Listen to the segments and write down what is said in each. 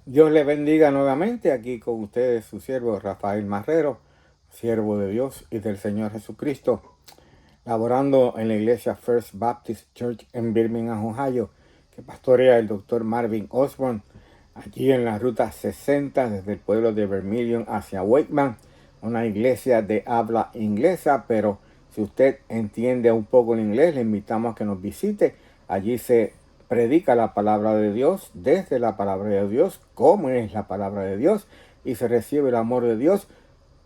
Dios le bendiga nuevamente aquí con ustedes, su siervo Rafael Marrero, siervo de Dios y del Señor Jesucristo, laborando en la iglesia First Baptist Church en Birmingham, Ohio, que pastorea el doctor Marvin Osborne, aquí en la ruta 60 desde el pueblo de Vermilion hacia Wakeman, una iglesia de habla inglesa, pero si usted entiende un poco el inglés, le invitamos a que nos visite. Allí se predica la palabra de Dios, desde la palabra de Dios, cómo es la palabra de Dios, y se recibe el amor de Dios,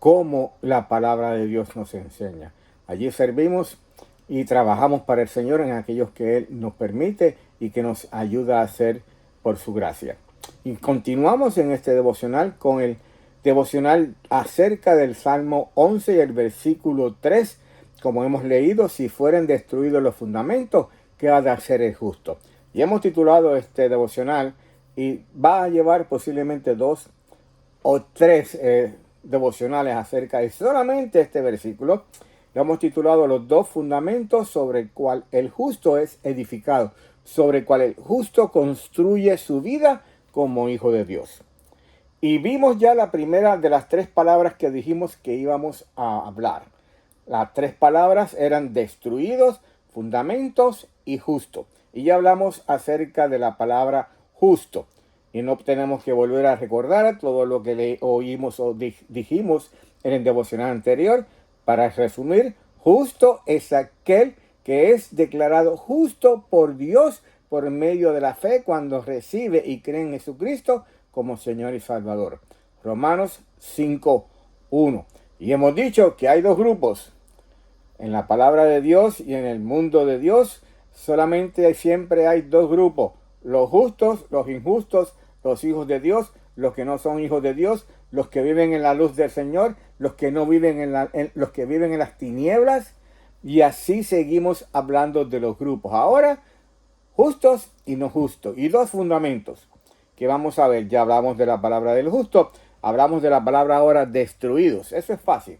como la palabra de Dios nos enseña. Allí servimos y trabajamos para el Señor en aquellos que Él nos permite y que nos ayuda a hacer por su gracia. Y continuamos en este devocional con el devocional acerca del Salmo 11 y el versículo 3. Como hemos leído, si fueren destruidos los fundamentos, ¿qué ha de hacer el justo? Y hemos titulado este devocional y va a llevar posiblemente 2 o 3 devocionales acerca de solamente este versículo. Lo hemos titulado Los dos fundamentos sobre el cual el justo es edificado, sobre el cual el justo construye su vida como hijo de Dios. Y vimos ya la primera de las 3 palabras que dijimos que íbamos a hablar. Las 3 palabras eran destruidos, fundamentos y justo. Y ya hablamos acerca de la palabra justo. Y no tenemos que volver a recordar todo lo que oímos o dijimos en el devocional anterior. Para resumir, justo es aquel que es declarado justo por Dios por medio de la fe cuando recibe y cree en Jesucristo como Señor y Salvador. Romanos 5:1. Y hemos dicho que hay 2 grupos. En la palabra de Dios y en el mundo de Dios solamente siempre hay 2 grupos. Los justos, los injustos, los hijos de Dios, los que no son hijos de Dios, los que viven en la luz del Señor, los que no viven los que viven en las tinieblas. Y así seguimos hablando de los grupos. Ahora, justos y no justos. Y 2 fundamentos que vamos a ver. Ya hablamos de la palabra del justo. Hablamos de la palabra ahora destruidos. Eso es fácil.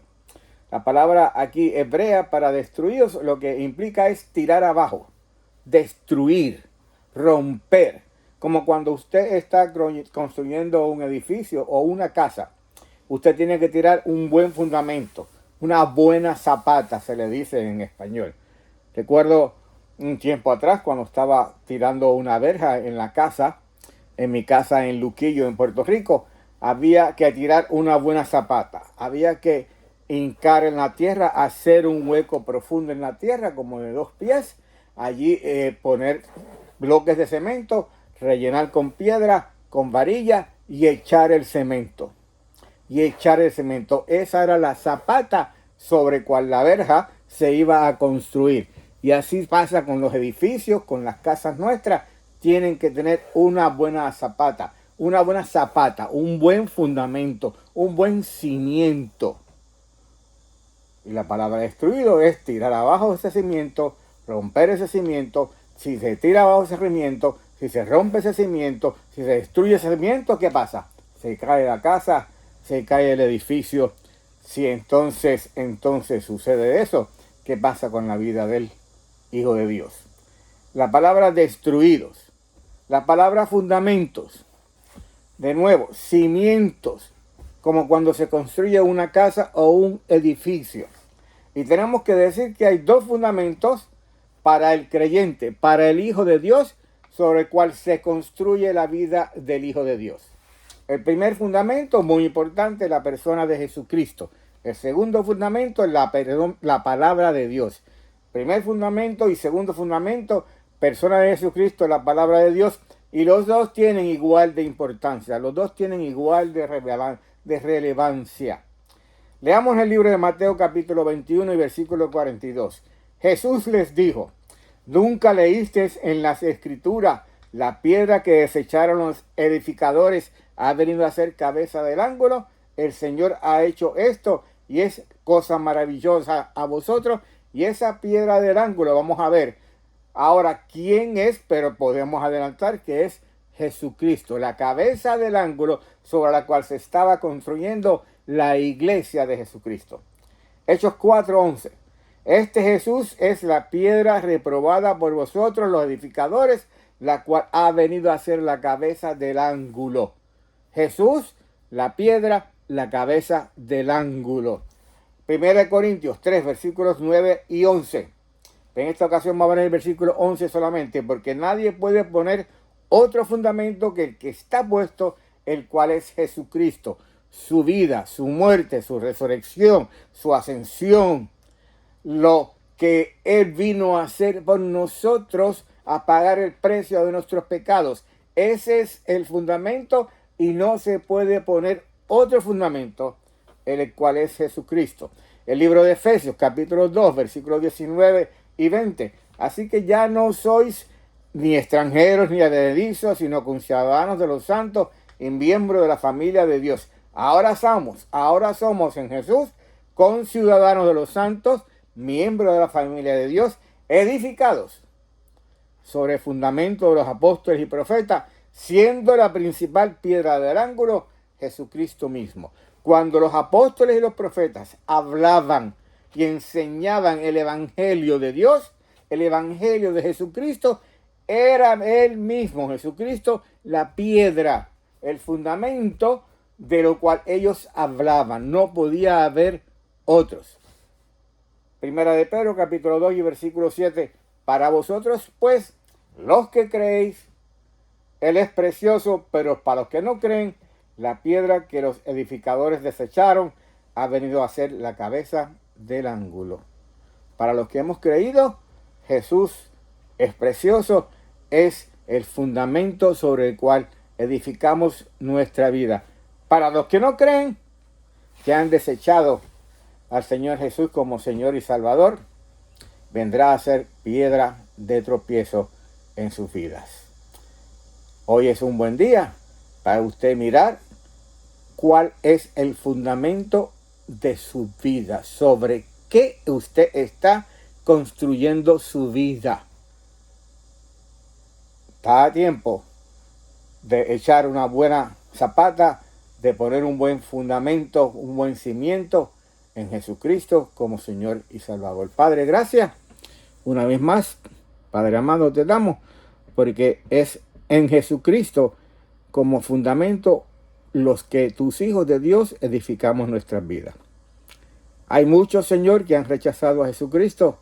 La palabra aquí hebrea para destruidos lo que implica es tirar abajo, destruir, romper. Como cuando usted está construyendo un edificio o una casa. Usted tiene que tirar un buen fundamento, una buena zapata, se le dice en español. Recuerdo un tiempo atrás cuando estaba tirando una verja en la casa, en mi casa en Luquillo, en Puerto Rico, había que tirar una buena zapata. Había que hincar en la tierra, hacer un hueco profundo en la tierra, como de 2 pies. Allí poner bloques de cemento, rellenar con piedra, con varilla y echar el cemento. Esa era la zapata sobre cual la verja se iba a construir. Y así pasa con los edificios, con las casas nuestras. Tienen que tener una buena zapata, un buen fundamento, un buen cimiento. Y la palabra destruido es tirar abajo ese cimiento, romper ese cimiento. Si se tira abajo ese cimiento, si se rompe ese cimiento, si se destruye ese cimiento, ¿qué pasa? Se cae la casa, se cae el edificio. Si entonces sucede eso, ¿qué pasa con la vida del Hijo de Dios? La palabra destruidos, la palabra fundamentos, de nuevo, cimientos, como cuando se construye una casa o un edificio. Y tenemos que decir que hay 2 fundamentos para el creyente, para el Hijo de Dios, sobre el cual se construye la vida del Hijo de Dios. El primer fundamento, muy importante, la persona de Jesucristo. El segundo fundamento es la palabra de Dios. Primer fundamento y segundo fundamento, persona de Jesucristo, la palabra de Dios. Y los 2 tienen igual de importancia, los 2 tienen igual de relevancia. Leamos el libro de Mateo capítulo 21 y versículo 42. Jesús les dijo: ¿Nunca leísteis en las escrituras la piedra que desecharon los edificadores ha venido a ser cabeza del ángulo? El Señor ha hecho esto y es cosa maravillosa a vosotros. Y esa piedra del ángulo, vamos a ver ahora quién es, pero podemos adelantar que es Jesucristo, la cabeza del ángulo sobre la cual se estaba construyendo la iglesia de Jesucristo. Hechos 4:11. Este Jesús es la piedra reprobada por vosotros los edificadores, la cual ha venido a ser la cabeza del ángulo. Jesús, la piedra, la cabeza del ángulo. 1 Corintios 3, versículos 9 y 11. En esta ocasión vamos a ver el versículo 11 solamente, porque nadie puede poner otro fundamento que el que está puesto, el cual es Jesucristo. Su vida, su muerte, su resurrección, su ascensión, lo que Él vino a hacer por nosotros, a pagar el precio de nuestros pecados. Ese es el fundamento y no se puede poner otro fundamento, el cual es Jesucristo. El libro de Efesios, capítulo 2, versículos 19 y 20. Así que ya no sois ni extranjeros ni advenedizos, sino conciudadanos de los santos y miembros de la familia de Dios. Ahora somos en Jesús conciudadanos de los santos, miembros de la familia de Dios, edificados sobre el fundamento de los apóstoles y profetas, siendo la principal piedra del ángulo Jesucristo mismo. Cuando los apóstoles y los profetas hablaban y enseñaban el evangelio de Dios, el evangelio de Jesucristo, era Él mismo, Jesucristo, la piedra, el fundamento de lo cual ellos hablaban. No podía haber otros. Primera de Pedro, capítulo 2 y versículo 7. Para vosotros, pues, los que creéis, Él es precioso, pero para los que no creen, la piedra que los edificadores desecharon ha venido a ser la cabeza del ángulo. Para los que hemos creído, Jesús es precioso, es el fundamento sobre el cual edificamos nuestra vida. Para los que no creen, que han desechado al Señor Jesús como Señor y Salvador, vendrá a ser piedra de tropiezo en sus vidas. Hoy es un buen día para usted mirar cuál es el fundamento de su vida, sobre qué usted está construyendo su vida. Está a tiempo de echar una buena zapata, de poner un buen fundamento, un buen cimiento en Jesucristo como Señor y Salvador. Padre, gracias. Una vez más, Padre amado, te damos, porque es en Jesucristo como fundamento los que tus hijos de Dios edificamos nuestras vidas. Hay muchos, Señor, que han rechazado a Jesucristo,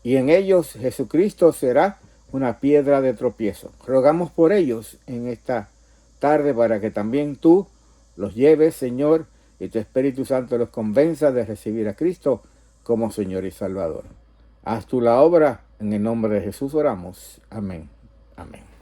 y en ellos Jesucristo será una piedra de tropiezo. Rogamos por ellos en esta tarde para que también tú los lleves, Señor, y tu Espíritu Santo los convenza de recibir a Cristo como Señor y Salvador. Haz tú la obra, en el nombre de Jesús oramos. Amén. Amén.